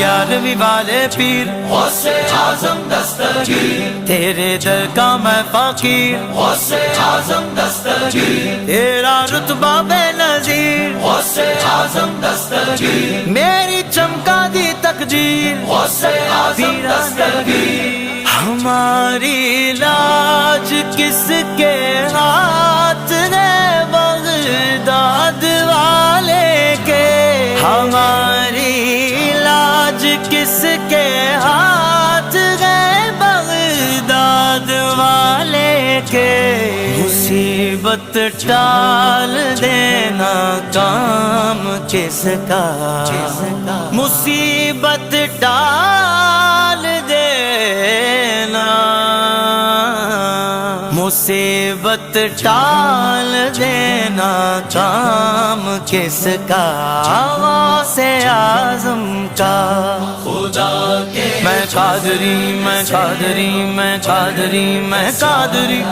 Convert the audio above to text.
11ویں والے پیر غوث اعظم دستگیر، تیرے در کا میں فقیر غوث اعظم دستگیر، تیرا رتبہ بے نظیر غوث اعظم دستگیر، میری چمکا دی تقدیر غوث اعظم دستگیر، ہماری لاج کس کے ہاتھ ہے بغداد والے کے، ہماری لاج کس کے ہاتھ ہے بغداد والے کے، مصیبت ٹال دینا کام کس کا، مصیبت ٹال دینا، مصیبت ٹال دینا کام کس کا، غوث اعظم کا، خدا کے میں قادری میں قادری میں قادری میں قادری